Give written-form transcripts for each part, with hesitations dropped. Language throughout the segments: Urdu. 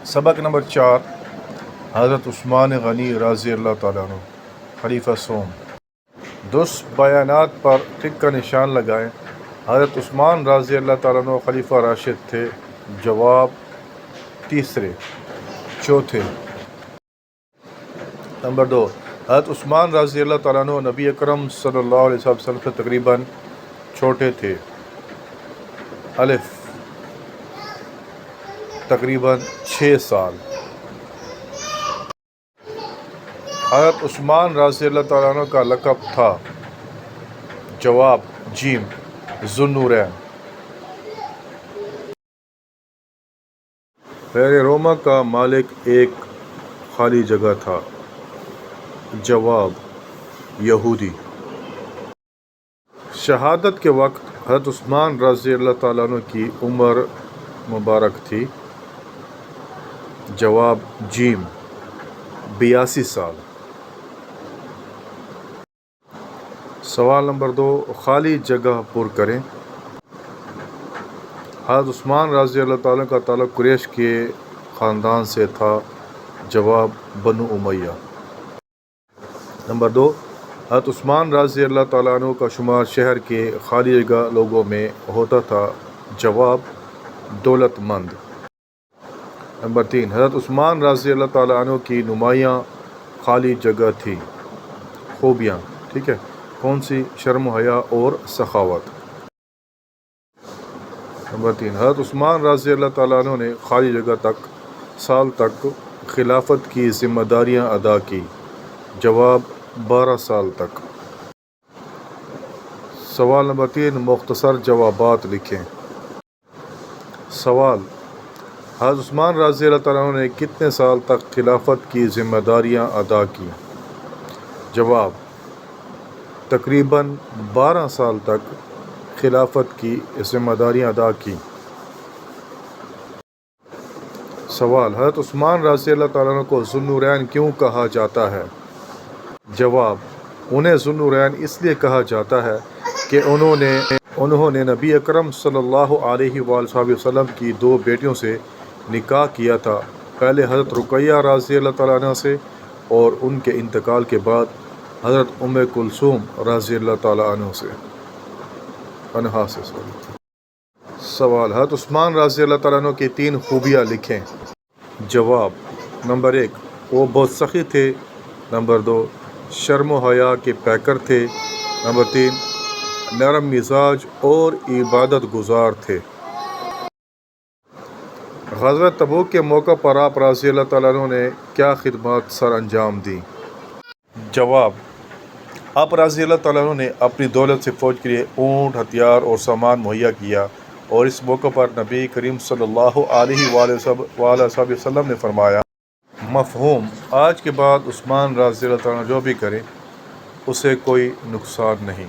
سبق نمبر 4 حضرت عثمان غنی رضی اللہ تعالیٰ عنہ خلیفہ سوم۔ درست بیانات پر ٹک کا نشان لگائیں۔ حضرت عثمان رضی اللہ تعالیٰ عنہ خلیفہ راشد تھے۔ جواب تیسرے چوتھے۔ نمبر 2 حضرت عثمان رضی اللہ تعالیٰ عنہ نبی اکرم صلی اللہ علیہ وسلم سے تقریباً چھوٹے تھے۔ الف تقریباً 6 سال۔ حضرت عثمان رضی اللہ تعالیٰ عنہ کا لقب تھا۔ جواب جیم ذو النورین۔ پہلے روما کا مالک ایک خالی جگہ تھا۔ جواب یہودی۔ شہادت کے وقت حضرت عثمان رضی اللہ تعالیٰ عنہ کی عمر مبارک تھی۔ جواب جیم 82 سال۔ سوال نمبر 2 خالی جگہ پر کریں۔ حضرت عثمان رضی اللہ تعالیٰ کا تعلق قریش کے خاندان سے تھا۔ جواب بنو امیہ۔ نمبر 2 حضرت عثمان رضی اللہ تعالیٰ عنہ کا شمار شہر کے خالی جگہ لوگوں میں ہوتا تھا۔ جواب دولت مند۔ نمبر 3 حضرت عثمان رضی اللہ تعالیٰ عنہ کی نمایاں خالی جگہ تھی۔ خوبیاں ٹھیک ہے کون سی؟ شرم و حیا اور سخاوت۔ نمبر 3 حضرت عثمان رضی اللہ تعالیٰ عنہ نے خالی جگہ سال تک خلافت کی ذمہ داریاں ادا کی۔ جواب 12 سال تک۔ سوال نمبر 3 مختصر جوابات لکھیں۔ سوال حضرت عثمان رضی اللہ تعالیٰ عنہ نے کتنے سال تک خلافت کی ذمہ داریاں ادا کی؟ جواب تقریباً 12 سال تک خلافت کی ذمہ داریاں ادا کی۔ سوال حضرت عثمان رضی اللہ تعالیٰ عنہ کو ذو النورین کیوں کہا جاتا ہے؟ جواب انہیں ذو النورین اس لیے کہا جاتا ہے کہ انہوں نے نبی اکرم صلی اللہ علیہ وآلہ وسلم کی 2 بیٹیوں سے نکاح کیا تھا، پہلے حضرت رقیہ رضی اللہ تعالیٰ عنہ سے اور ان کے انتقال کے بعد حضرت ام کلثوم رضی اللہ تعالیٰ عنہ سے۔ سوال حضرت عثمان رضی اللہ تعالیٰ عنہ کی 3 خوبیاں لکھیں۔ جواب نمبر 1 وہ بہت سخی تھے۔ نمبر 2 شرم و حیا کے پیکر تھے۔ نمبر 3 نرم مزاج اور عبادت گزار تھے۔ غزوہ تبوک کے موقع پر آپ رضی اللہ تعالیٰ عنہ نے کیا خدمات سر انجام دیں؟ جواب آپ رضی اللہ تعالیٰ عنہ نے اپنی دولت سے فوج کے لیے اونٹ، ہتھیار اور سامان مہیا کیا، اور اس موقع پر نبی کریم صلی اللہ علیہ وآلہ وسلم نے فرمایا مفہوم آج کے بعد عثمان رضی اللہ تعالیٰ عنہ جو بھی کریں اسے کوئی نقصان نہیں۔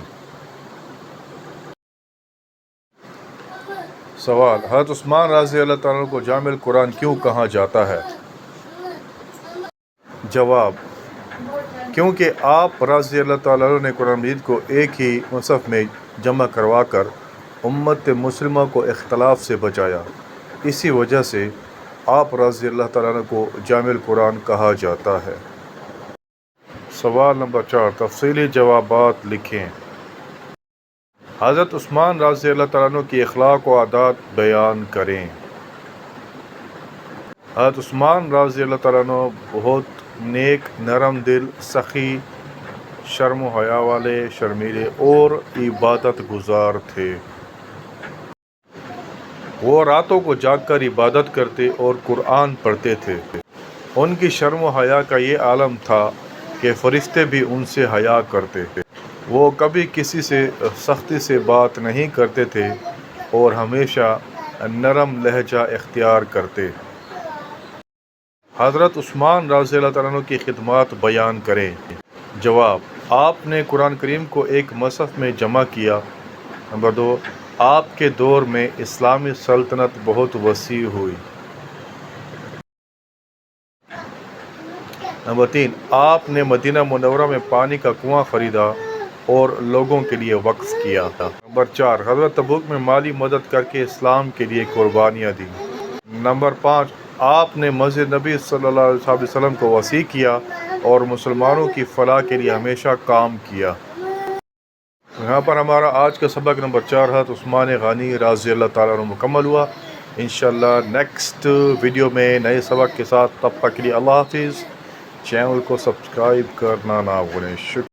سوال حضرت عثمان رضی اللہ تعالیٰ عنہ کو جامع القرآن کیوں کہا جاتا ہے؟ جواب کیونکہ آپ رضی اللہ تعالیٰ عنہ نے قرآن مجید کو ایک ہی مصحف میں جمع کروا کر امت مسلمہ کو اختلاف سے بچایا، اسی وجہ سے آپ رضی اللہ تعالیٰ عنہ کو جامع القرآن کہا جاتا ہے۔ سوال نمبر 4 تفصیلی جوابات لکھیں۔ حضرت عثمان رضی اللہ تعالیٰ عنہ کی اخلاق و عادات بیان کریں۔ حضرت عثمان رضی اللہ تعالیٰ عنہ بہت نیک، نرم دل، سخی، شرم و حیا والے، شرمیلے اور عبادت گزار تھے۔ وہ راتوں کو جاگ کر عبادت کرتے اور قرآن پڑھتے تھے۔ ان کی شرم و حیا کا یہ عالم تھا کہ فرشتے بھی ان سے حیا کرتے تھے۔ وہ کبھی کسی سے سختی سے بات نہیں کرتے تھے اور ہمیشہ نرم لہجہ اختیار کرتے۔ حضرت عثمان رضی اللہ تعالیٰ عنہ کی خدمات بیان کریں۔ جواب آپ نے قرآن کریم کو ایک مصحف میں جمع کیا۔ نمبر 2 آپ کے دور میں اسلامی سلطنت بہت وسیع ہوئی۔ نمبر 3 آپ نے مدینہ منورہ میں پانی کا کنواں خریدا اور لوگوں کے لیے وقف کیا تھا۔ نمبر 4 غزوہ تبوک میں مالی مدد کر کے اسلام کے لیے قربانیاں دیں۔ نمبر 5 آپ نے مسجد نبی صلی اللہ علیہ وسلم کو وسیع کیا اور مسلمانوں کی فلاح کے لیے ہمیشہ کام کیا۔ یہاں پر ہمارا آج کا سبق نمبر 4 حضرت عثمان غنی رضی اللہ تعالیٰ عنہ مکمل ہوا۔ انشاءاللہ نیکسٹ ویڈیو میں نئے سبق کے ساتھ، تب تک کے لیے اللہ حافظ۔ چینل کو سبسکرائب کرنا نہ بھولیں۔ شکریہ۔